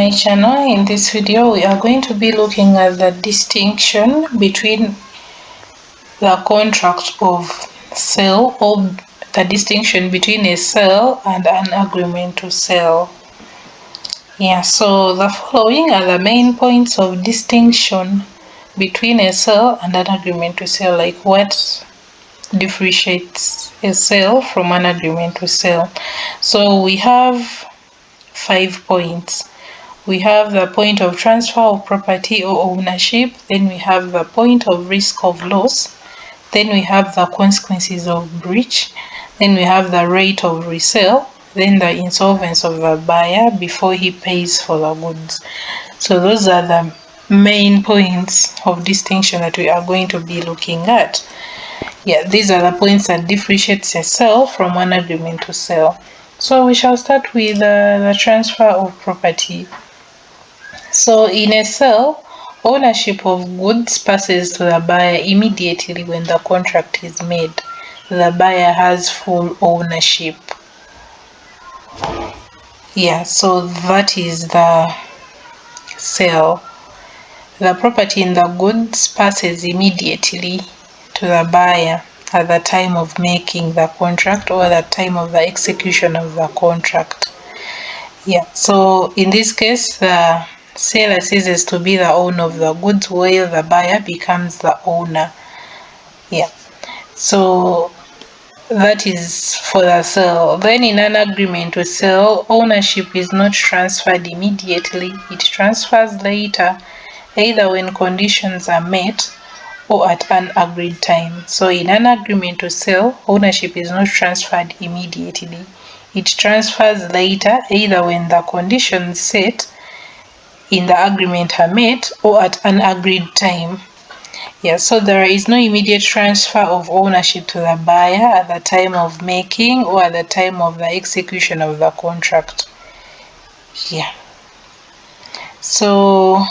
my channel. In this video we are going to be looking at the distinction between the contract of sale, or the distinction between a sale and an agreement to sell. So the following are the main points of distinction between a sale and an agreement to sell, like what differentiates a sale from an agreement to sell. So we have 5 points. We have the point of transfer of property or ownership, then we have the point of risk of loss, then we have the consequences of breach, then we have the rate of resale, then the insolvency of the buyer before he pays for the goods. So those are the main points of distinction that we are going to be looking at. These are the points that differentiate a sale from an agreement to sell. So we shall start with the transfer of property. So in a sale, ownership of goods passes to the buyer immediately when the contract is made. The buyer has full ownership. So that is the sale. The property in the goods passes immediately to the buyer at the time of making the contract or at the time of the execution of the contract. So in this case, the seller ceases to be the owner of the goods while the buyer becomes the owner. So that is for the sale. Then in an agreement to sell, ownership is not transferred immediately. It transfers later, either when conditions are met or at an agreed time. So in an agreement to sell, ownership is not transferred immediately. It transfers later, either when the conditions set in the agreement are met or at an agreed time. So there is no immediate transfer of ownership to the buyer at the time of making or at the time of the execution of the contract. So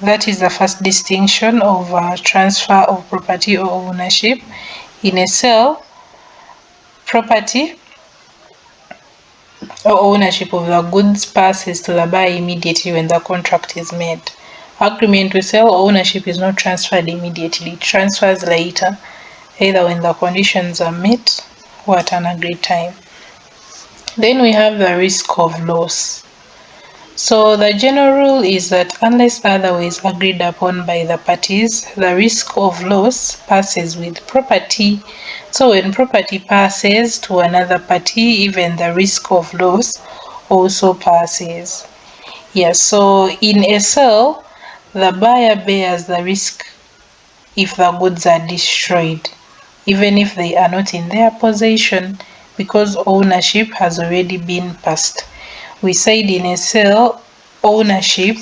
that is the first distinction of transfer of property or ownership. In a sale, property or ownership of the goods passes to the buyer immediately when the contract is made. Agreement to sell, ownership is not transferred immediately. It transfers later, either when the conditions are met or at an agreed time. Then we have the risk of loss. So the general rule is that unless otherwise agreed upon by the parties, the risk of loss passes with property. So when property passes to another party, even the risk of loss also passes. So in a sale, the buyer bears the risk if the goods are destroyed, even if they are not in their possession, because ownership has already been passed. We said in a sale, ownership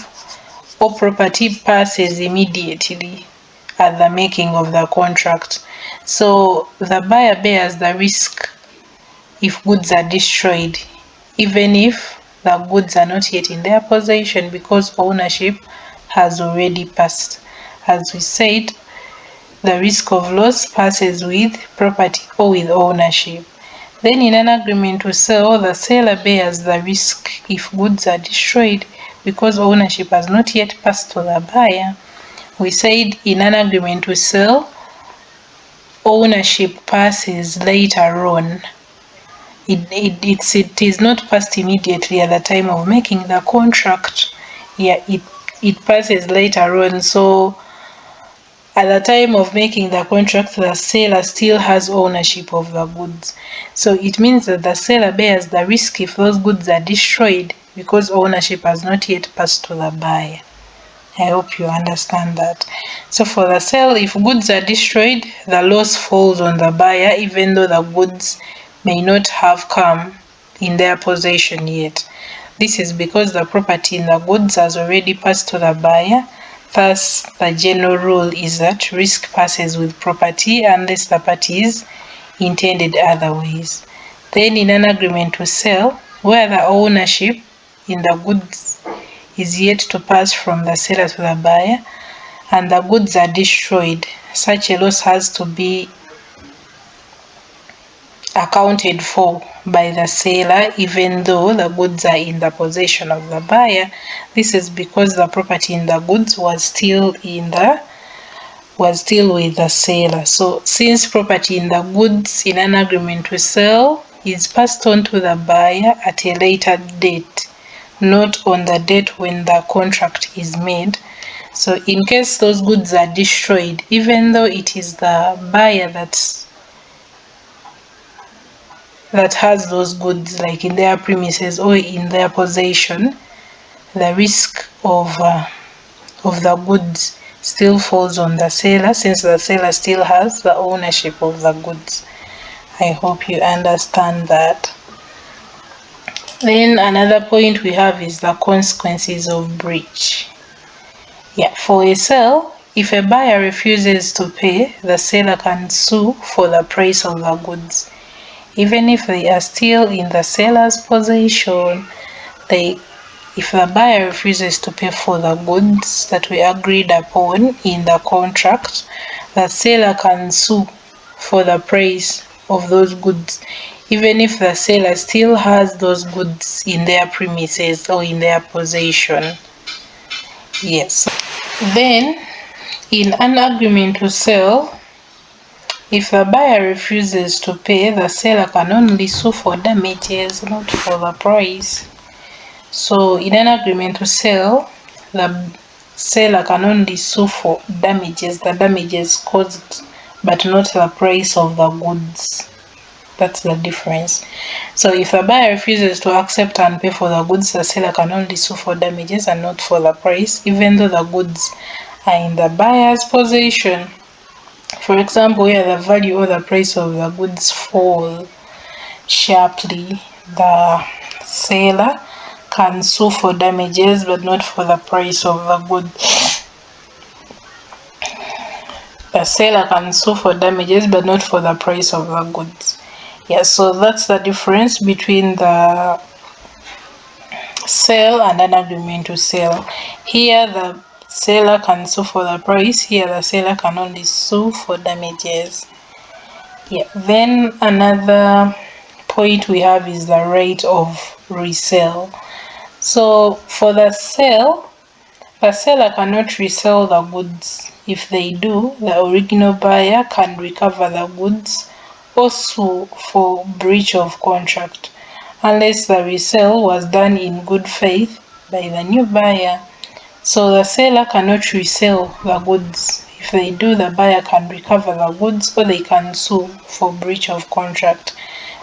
or property passes immediately at the making of the contract. So the buyer bears the risk if goods are destroyed, even if the goods are not yet in their possession, because ownership has already passed. As we said, the risk of loss passes with property or with ownership. Then in an agreement to sell, the seller bears the risk if goods are destroyed, because ownership has not yet passed to the buyer. We said in an agreement to sell, ownership passes later on. It is not passed immediately at the time of making the contract. It passes later on. So at the time of making the contract, the seller still has ownership of the goods. So it means that the seller bears the risk if those goods are destroyed, because ownership has not yet passed to the buyer. I hope you understand that. So for the sale, if goods are destroyed, the loss falls on the buyer, even though the goods may not have come in their possession yet. This is because the property in the goods has already passed to the buyer. Thus, the general rule is that risk passes with property unless the parties intended otherwise. Then in an agreement to sell, where the ownership in the goods is yet to pass from the seller to the buyer, and the goods are destroyed, such a loss has to be accounted for by the seller, even though the goods are in the possession of the buyer. This is because the property in the goods was still with the seller. So since property in the goods in an agreement to sell is passed on to the buyer at a later date, not on the date when the contract is made. So in case those goods are destroyed, even though it is the buyer that has those goods like in their premises or in their possession, the risk of the goods still falls on the seller, since the seller still has the ownership of the goods. I hope you understand that. Then another point we have is the consequences of breach. For a sale, if a buyer refuses to pay, the seller can sue for the price of the goods. Even if they are still in the seller's possession, if the buyer refuses to pay for the goods that we agreed upon in the contract, the seller can sue for the price of those goods, even if the seller still has those goods in their premises or in their possession. Yes. Then, in an agreement to sell, if the buyer refuses to pay, the seller can only sue for damages, not for the price. So in an agreement to sell, the seller can only sue for damages, the damages caused, but not the price of the goods. That's the difference. So if the buyer refuses to accept and pay for the goods, the seller can only sue for damages and not for the price, even though the goods are in the buyer's possession. For example, where the value or the price of the goods fall sharply, the seller can sue for damages but not for the price of the goods. The seller can sue for damages but not for the price of the goods. So that's the difference between the sale and an agreement to sell. Here the seller can sue for the price, here the seller can only sue for damages. Then another point we have is the right of resale. So for the sale, the seller cannot resell the goods. If they do, the original buyer can recover the goods or sue for breach of contract, unless the resale was done in good faith by the new buyer. So the seller cannot resell the goods. If they do, the buyer can recover the goods or they can sue for breach of contract.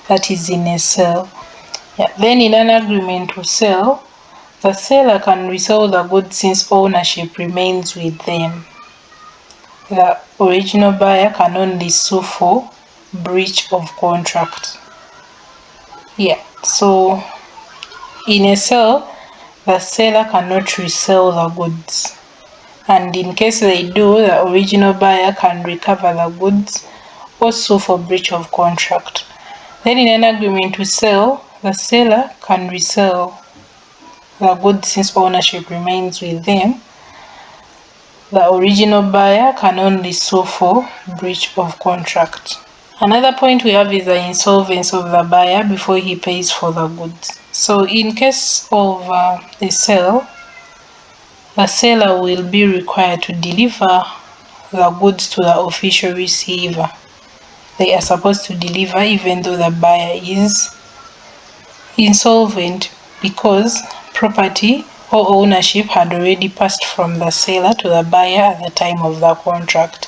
That is in a sale. Then in an agreement to sell, the seller can resell the goods since ownership remains with them. The original buyer can only sue for breach of contract. So in a sale, the seller cannot resell the goods, and in case they do, the original buyer can recover the goods or sue for breach of contract. Then in an agreement to sell, the seller can resell the goods since ownership remains with them. The original buyer can only sue for breach of contract. Another point we have is the insolvency of the buyer before he pays for the goods. So in case of a sale, the seller will be required to deliver the goods to the official receiver. They are supposed to deliver even though the buyer is insolvent, because property or ownership had already passed from the seller to the buyer at the time of the contract.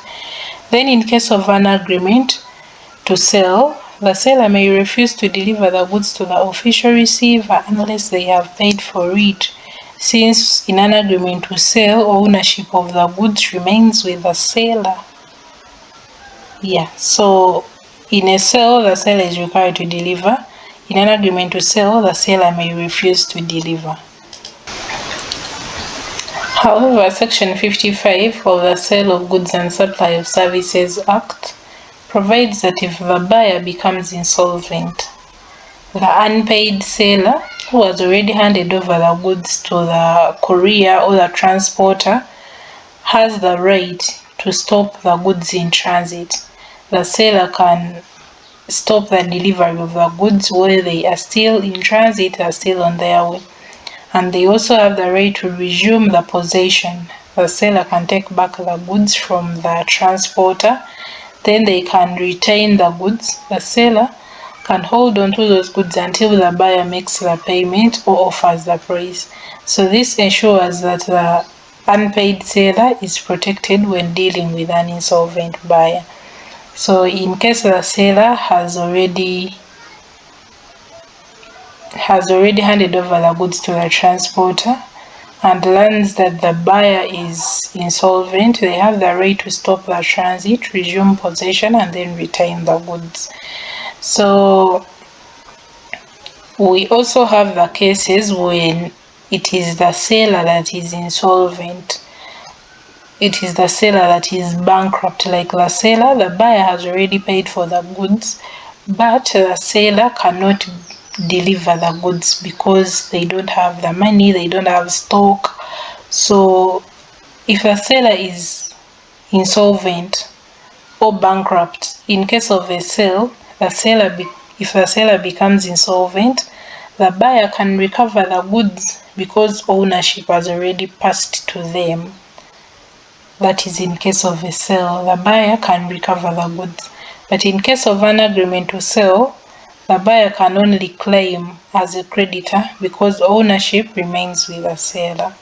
Then in case of an agreement to sell, the seller may refuse to deliver the goods to the official receiver unless they have paid for it, since in an agreement to sell, ownership of the goods remains with the seller. So in a sale, the seller is required to deliver. In an agreement to sell, the seller may refuse to deliver. However, Section 55 of the Sale of Goods and Supply of Services Act provides that if the buyer becomes insolvent, the unpaid seller who has already handed over the goods to the courier or the transporter has the right to stop the goods in transit. The seller can stop the delivery of the goods while they are still in transit, are still on their way. and they also have the right to resume the possession. The seller can take back the goods from the transporter, then they can retain the goods. The seller can hold on to those goods until the buyer makes the payment or offers the price. So this ensures that the unpaid seller is protected when dealing with an insolvent buyer. So in case the seller has already handed over the goods to the transporter and learns that the buyer is insolvent, they have the right to stop the transit, resume possession, and then retain the goods. So we also have the cases when it is the seller that is insolvent. It is the seller that is bankrupt. Like the seller, the buyer has already paid for the goods, but the seller cannot deliver the goods because they don't have the money, they don't have stock. So if the seller is insolvent or bankrupt, in case of a sale, if the seller becomes insolvent, the buyer can recover the goods because ownership has already passed to them. That is in case of a sale, the buyer can recover the goods. But in case of an agreement to sell, the buyer can only claim as a creditor because ownership remains with the seller.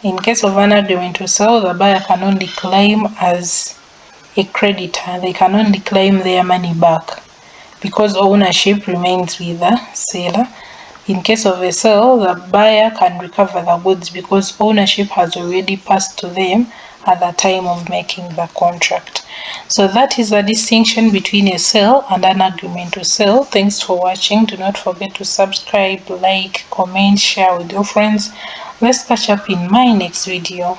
In case of an agreement to sell, the buyer can only claim as a creditor. They can only claim their money back because ownership remains with the seller. In case of a sale, the buyer can recover the goods because ownership has already passed to them at the time of making the contract. So that is the distinction between a sale and an agreement to sell. Thanks for watching. Do not forget to subscribe, like, comment, share with your friends. Let's catch up in my next video.